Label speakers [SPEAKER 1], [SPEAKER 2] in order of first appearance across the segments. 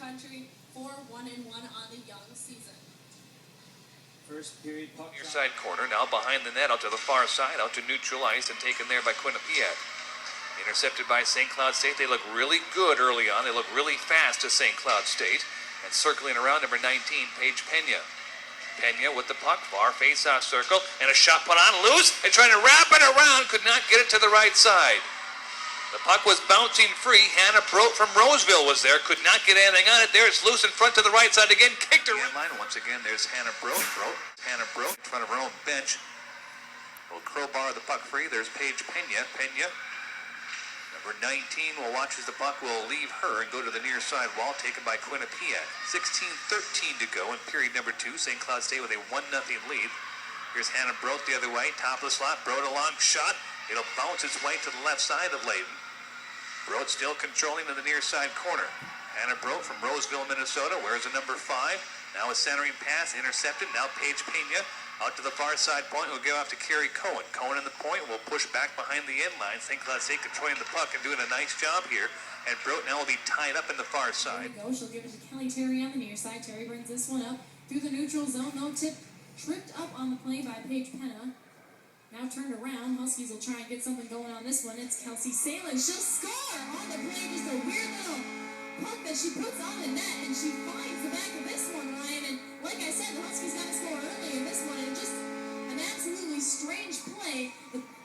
[SPEAKER 1] country for 1-1 on the young season.
[SPEAKER 2] First period puck.
[SPEAKER 3] Near side corner, now behind the net, out to the far side, out to neutralized and taken there by Quinnipiac. Intercepted by St. Cloud State. They look really good early on. They look really fast to St. Cloud State. And circling around, number 19, Payge Pena. Pena with the puck, far face-off circle, and a shot put on loose, and trying to wrap it around, could not get it to the right side. The puck was bouncing free. Hannah Brote from Roseville was there, could not get anything on it. There it's loose in front to the right side again, kicked her. Line once again, there's Hannah Brote. Hannah Brote in front of her own bench. Will crowbar the puck free. There's Payge Pena. Number 19 will watch as the puck will leave her and go to the near side wall, taken by Quinnipiac. 16-13 to go in period number 2. St. Cloud State with a 1-0 lead. Here's Hannah Brote the other way, top of the slot. Brote a long shot. It'll bounce its way to the left side of Layden. Brote still controlling in the near side corner. Hannah Brote from Roseville, Minnesota, wears a number 5. Now a centering pass, intercepted. Now Payge Pena out to the far side point. Will give off to Carrie Cohen. Cohen in the point will push back behind the end line. St. Cloud State controlling the puck and doing a nice job here. And Brote now will be tied up in the far side.
[SPEAKER 1] There we go. She'll give it to Kelly Terry on the near side. Terry brings this one up through the neutral zone. No tip. Tripped up on the play by Payge Pena. Now turned around. Huskies will try and get something going on this one. It's Kelsey Salin. She'll score on the play. Just a weird little puck that she puts on the net, and she finds the back of this one, Ryan. And like I said, the Huskies got to score early in this one, and just an absolutely strange play.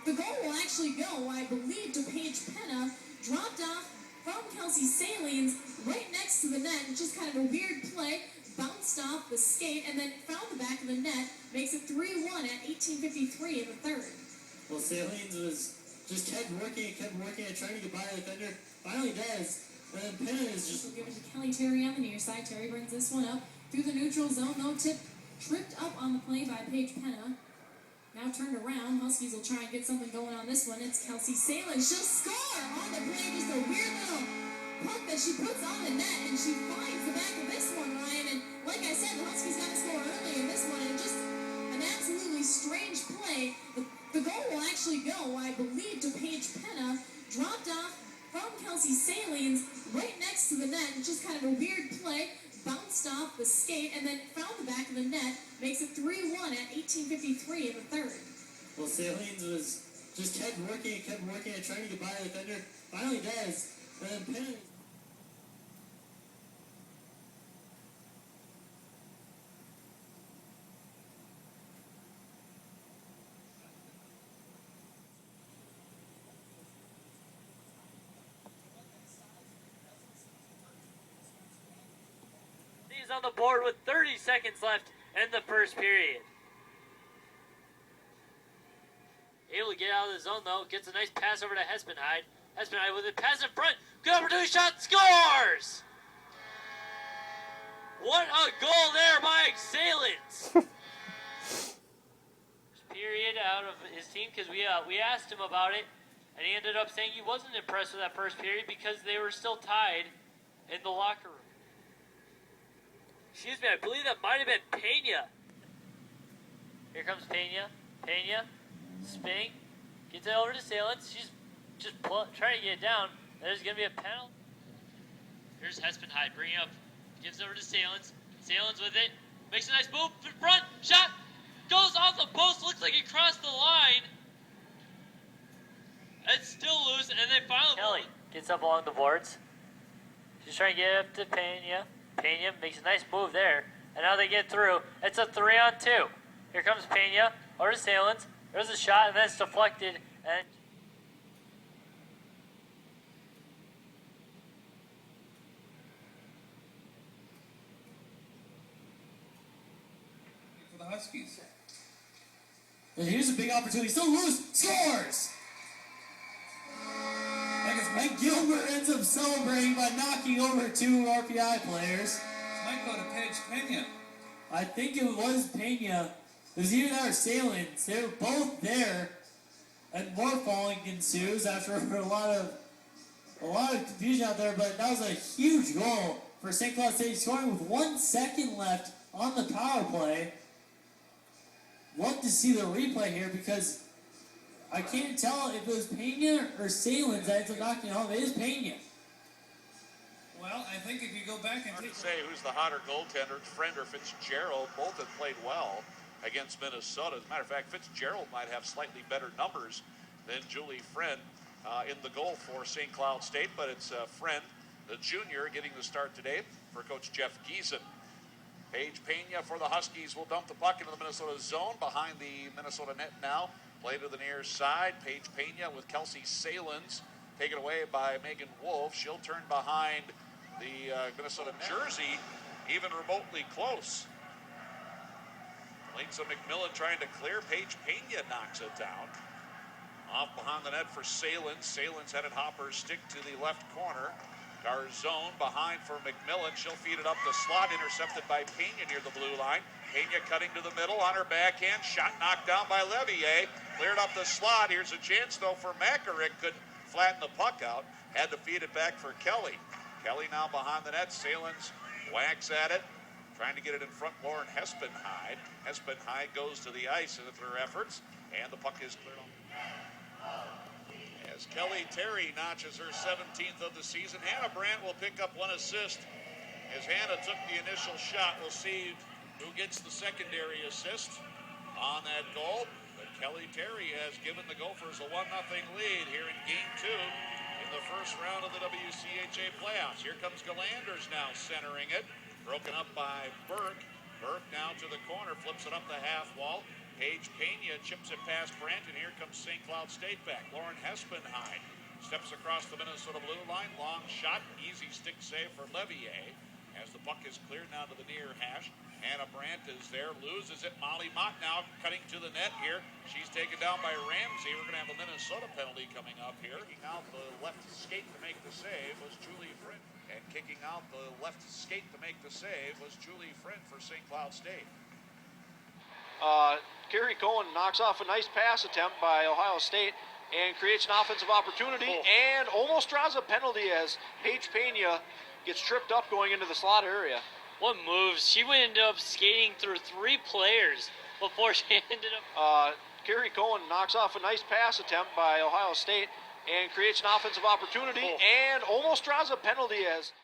[SPEAKER 1] The goal will actually go, I believe, to Payge Pena. Dropped off from Kelsey Salins right next to the net. And just kind of a weird play. Bounced off the skate and then found the back of the net. Makes it 3-1 at 18:53 in the third.
[SPEAKER 2] Well, Salines just kept working and trying to get by the defender. Finally does. And then Pena is just...
[SPEAKER 1] We'll give it to Kelly Terry on the near side. Terry brings this one up through the neutral zone. No tip. Tripped up on the play by Payge Pena. Now turned around. Huskies will try and get something going on this one. It's Kelsey Salin. She'll score on the play. Just a weird little puck that she puts on the net, and she finds the back of this one, Ryan. And like I said, the Huskies got to score early in this one, and just an absolutely strange play. The goal will actually go, I believe, to Payge Pena. Dropped off from Kelsey Salins right next to the net. And just kind of a weird play. Bounced off the skate and then found the back of the net. Makes it 3-1 at 18:53 in the third.
[SPEAKER 2] Well, Salines just kept working and trying to get by the defender. Finally does. And then Pena...
[SPEAKER 4] On the board with 30 seconds left in the first period. Able to get out of the zone though, gets a nice pass over to Hespenheide. Hespenheide with a pass in front, good opportunity shot, scores! What a goal there by Salins! Period out of his team because we asked him about it, and he ended up saying he wasn't impressed with that first period because they were still tied in the locker room. Excuse me, I believe that might have been Pena. Here comes Pena. Pena, spinning, gets it over to Salins. She's just trying to get it down. There's going to be a penalty. Here's Hespenheide, bringing up, gives it over to Salins. Salins with it, makes a nice move, front, shot, goes off the post, looks like he crossed the line. It's still loose, and then finally... Kelly gets up along the boards. She's trying to get up to Pena. Pena makes a nice move there, and now they get through. It's a 3-on-2. Here comes Pena, over to Salins. There's a shot, and then it's deflected. And
[SPEAKER 5] for the Huskies.
[SPEAKER 2] And here's a big opportunity. Still loose. Scores! I guess Mike Gilbert ends up celebrating by knocking over 2 RPI players.
[SPEAKER 5] This might go to Payge Pena.
[SPEAKER 2] I think it was Pena. It was either that or Salins. They were both there, and more falling ensues after a lot of confusion out there. But that was a huge goal for St. Cloud State, scoring with 1 second left on the power play. Love to see the replay here because I can't tell if it was Pena or Salins that ends up knocking it home. It is Pena.
[SPEAKER 5] Well, I think if you go back and
[SPEAKER 6] Hard
[SPEAKER 5] take
[SPEAKER 6] to say who's the hotter goaltender, Friend or Fitzgerald. Both have played well against Minnesota. As a matter of fact, Fitzgerald might have slightly better numbers than Julie Friend in the goal for St. Cloud State, but it's Friend, the junior, getting the start today for Coach Jeff Giesen. Payge Pena for the Huskies will dump the puck into the Minnesota zone behind the Minnesota net now. Play to the near side. Payge Pena with Kelsey Salins. Taken away by Megan Wolf. She'll turn behind the Minnesota jersey, even remotely close. Lisa McMillan trying to clear. Payge Pena knocks it down. Off behind the net for Salins. Salins headed Hopper's stick to the left corner. Garzone behind for McMillan. She'll feed it up the slot, intercepted by Pena near the blue line. Pena cutting to the middle on her backhand. Shot knocked down by Levier. Cleared up the slot. Here's a chance, though, for Makarick. Could flatten the puck out. Had to feed it back for Kelly. Kelly now behind the net. Salins whacks at it. Trying to get it in front, Lauren Hespenhyde. Hespenhyde goes to the ice with her efforts. And the puck is cleared on. As Kelly Terry notches her 17th of the season. Hannah Brandt will pick up one assist. As Hannah took the initial shot, we'll see who gets the secondary assist on that goal. But Kelly Terry has given the Gophers a 1-0 lead here in Game 2 in the first round of the WCHA playoffs. Here comes Galanders now centering it. Broken up by Burke. Burke now to the corner, flips it up the half wall. Payge Pena chips it past Brandt, and here comes St. Cloud State back. Lauren Hespenhyde steps across the Minnesota blue line. Long shot, easy stick save for Levier. As the puck is cleared now to the near hash. Hannah Brandt is there, loses it. Molly Mott now cutting to the net here. She's taken down by Ramsey. We're going to have a Minnesota penalty coming up here. Kicking out the left skate to make the save was Julie Friend. And kicking out the left skate to make the save was Julie Friend for St. Cloud State.
[SPEAKER 7] Kerry Cohen knocks off a nice pass attempt by Ohio State and creates an offensive opportunity and almost draws a penalty as Payge Pena gets tripped up going into the slot area.
[SPEAKER 4] What moves? She would end up skating through 3 players before she ended up.
[SPEAKER 7] Kerry Cohen knocks off a nice pass attempt by Ohio State and creates an offensive opportunity and almost draws a penalty as